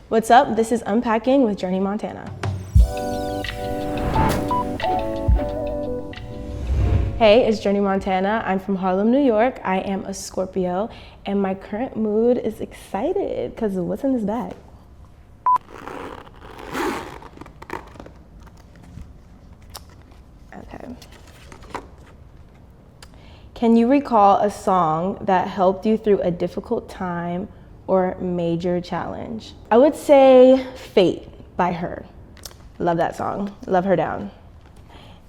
What's up? This is Unpacking with Journey Montana. Hey, it's Journey Montana. I'm from Harlem, New York. I am a Scorpio, and my current mood is excited because of what's in this bag. Okay. Can you recall a song that helped you through a difficult time or major challenge? I would say Fate by her. Love that song. Love her down.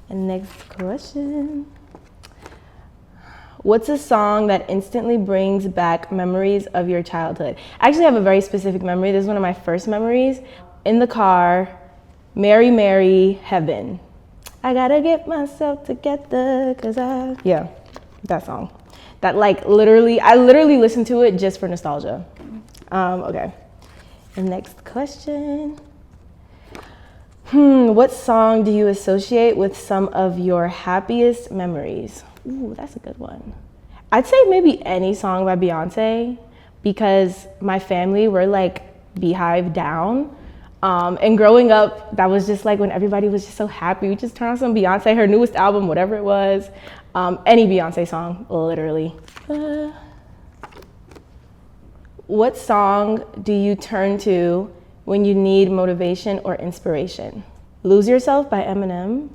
And next question. What's a song that instantly brings back memories of your childhood? I actually have a very specific memory. This is one of my first memories. In the car, Mary, Mary, Heaven. I gotta get myself together, yeah, that song. That I literally listened to it just for nostalgia. Okay. The next question. What song do you associate with some of your happiest memories? Ooh, that's a good one. I'd say maybe any song by Beyonce, because my family were like Beehive down. And growing up, that was just like when everybody was just so happy. We just turn on some Beyonce, her newest album, whatever it was. Any Beyonce song, literally. What song do you turn to when you need motivation or inspiration? Lose Yourself by Eminem.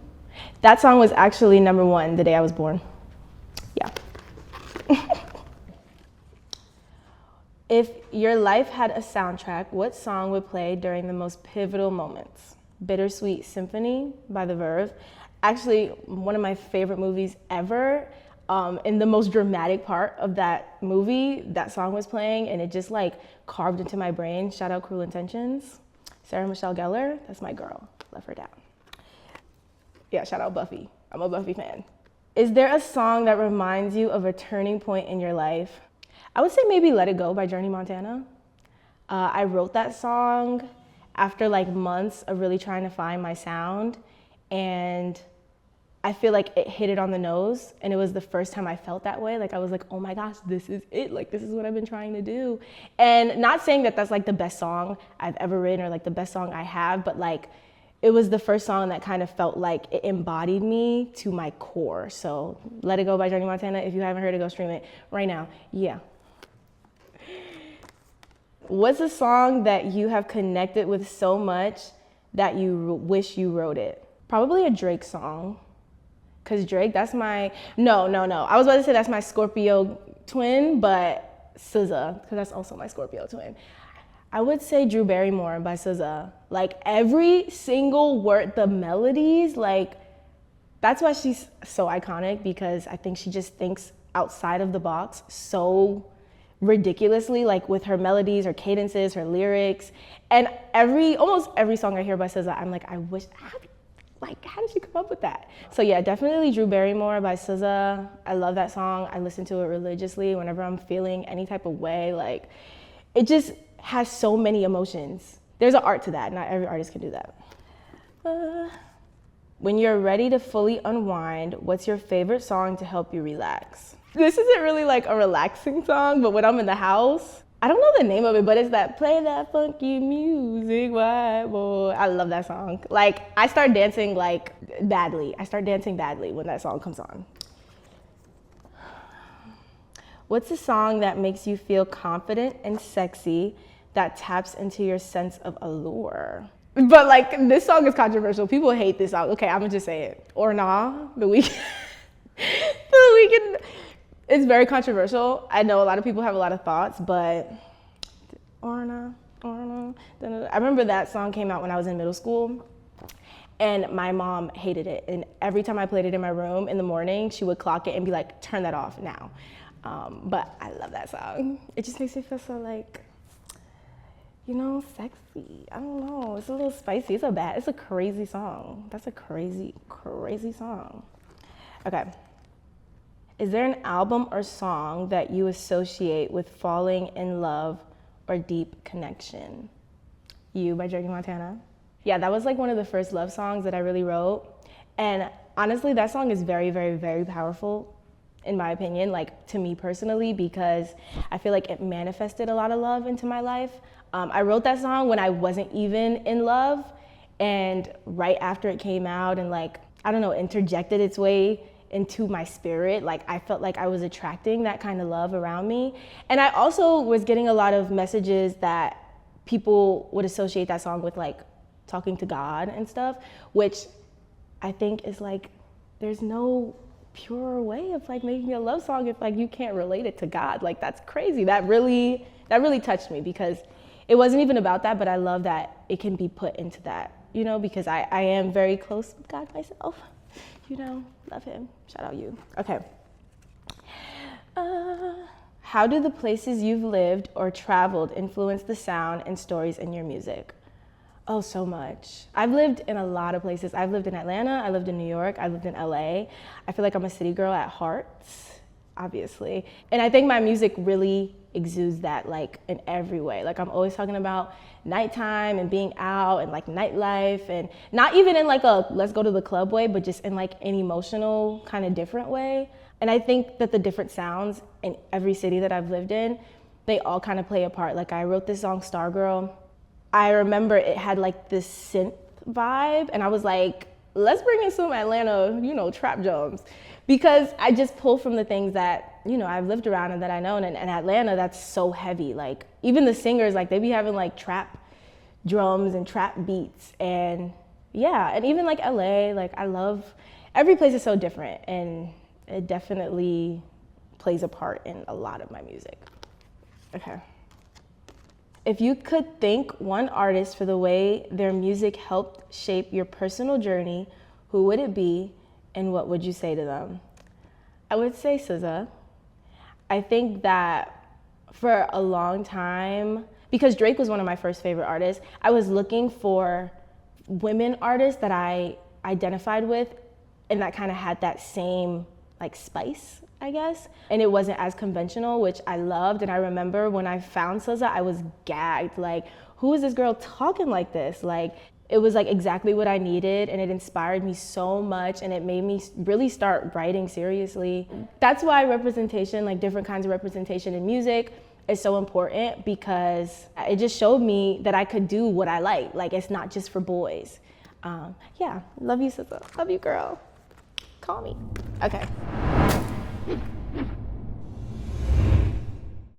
That song was actually #1 the day I was born. Yeah. If your life had a soundtrack, what song would play during the most pivotal moments? Bittersweet Symphony by The Verve. Actually, one of my favorite movies ever. In the most dramatic part of that movie, that song was playing and it just like carved into my brain. Shout out Cruel Intentions. Sarah Michelle Gellar, that's my girl. Love her down. Yeah, shout out Buffy. I'm a Buffy fan. Is there a song that reminds you of a turning point in your life? I would say maybe Let It Go by Journey Montana. I wrote that song after like months of really trying to find my sound, and I feel like it hit it on the nose, and it was the first time I felt that way. Like I was like, oh my gosh, this is it. Like this is what I've been trying to do. And not saying that that's like the best song I've ever written or like the best song I have, but like it was the first song that kind of felt like it embodied me to my core. So Let It Go by Journey Montana. If you haven't heard it, go stream it right now. Yeah. What's a song that you have connected with so much that you wish you wrote it? Probably a Drake song. Cause Drake, that's my, no. I was about to say that's my Scorpio twin, but SZA, cause that's also my Scorpio twin. I would say Drew Barrymore by SZA. Like every single word, the melodies, like that's why she's so iconic, because I think she just thinks outside of the box so ridiculously, like with her melodies, her cadences, her lyrics. And almost every song I hear by SZA, I'm like, I wish, how did she come up with that? So yeah, definitely Drew Barrymore by SZA. I love that song. I listen to it religiously whenever I'm feeling any type of way. Like it just has so many emotions. There's an art to that. Not every artist can do that. When you're ready to fully unwind, what's your favorite song to help you relax? This isn't really like a relaxing song, but when I'm in the house, I don't know the name of it, but it's that play that funky music, white boy. I love that song. Like I start dancing like badly. I start dancing badly when that song comes on. What's a song that makes you feel confident and sexy that taps into your sense of allure? But like this song is controversial. People hate this song. Okay, I'm gonna just say it. Or Nah, The Weeknd. The Weeknd. It's very controversial. I know a lot of people have a lot of thoughts, but Or Nah. I remember that song came out when I was in middle school, and my mom hated it. And every time I played it in my room in the morning, she would clock it and be like, turn that off now. But I love that song. It just makes me feel so like, sexy. I don't know. It's a little spicy. It's a crazy song. That's a crazy, crazy song. Okay. Is there an album or song that you associate with falling in love or deep connection? You by Journey Montana. Yeah, that was like one of the first love songs that I really wrote. And honestly, that song is very, very, very powerful. in my opinion, like to me personally, because I feel like it manifested a lot of love into my life. I wrote that song when I wasn't even in love, and right after it came out and like, I don't know, interjected its way into my spirit, like I felt like I was attracting that kind of love around me. And I also was getting a lot of messages that people would associate that song with like talking to God and stuff, which I think is like, there's no pure way of like making a love song if like you can't relate it to God. Like that's crazy. That really touched me, because it wasn't even about that, but I love that it can be put into that, you know, because I am very close with God myself, you know, love him. Shout out you. Okay. How do the places you've lived or traveled influence the sound and stories in your music? Oh, so much. I've lived in a lot of places. I've lived in Atlanta, I lived in New York, I lived in LA. I feel like I'm a city girl at heart, obviously. And I think my music really exudes that like in every way. Like I'm always talking about nighttime and being out and like nightlife, and not even in like a let's go to the club way, but just in like an emotional kind of different way. And I think that the different sounds in every city that I've lived in, they all kind of play a part. Like I wrote this song, Stargirl. I remember it had like this synth vibe, and I was like, let's bring in some Atlanta, you know, trap drums, because I just pull from the things that, you know, I've lived around and that I know. And Atlanta, that's so heavy. Like even the singers, like they be having like trap drums and trap beats. And yeah, and even like LA, like I love, every place is so different, and it definitely plays a part in a lot of my music. Okay. If you could thank one artist for the way their music helped shape your personal journey, who would it be and what would you say to them? I would say SZA. I think that for a long time, because Drake was one of my first favorite artists, I was looking for women artists that I identified with and that kind of had that same like spice, I guess. And it wasn't as conventional, which I loved. And I remember when I found SZA, I was gagged. Like, who is this girl talking like this? Like, it was like exactly what I needed, and it inspired me so much, and it made me really start writing seriously. That's why representation, like different kinds of representation in music, is so important, because it just showed me that I could do what I like. Like, it's not just for boys. Yeah, love you, SZA. Love you, girl. Call me. Okay.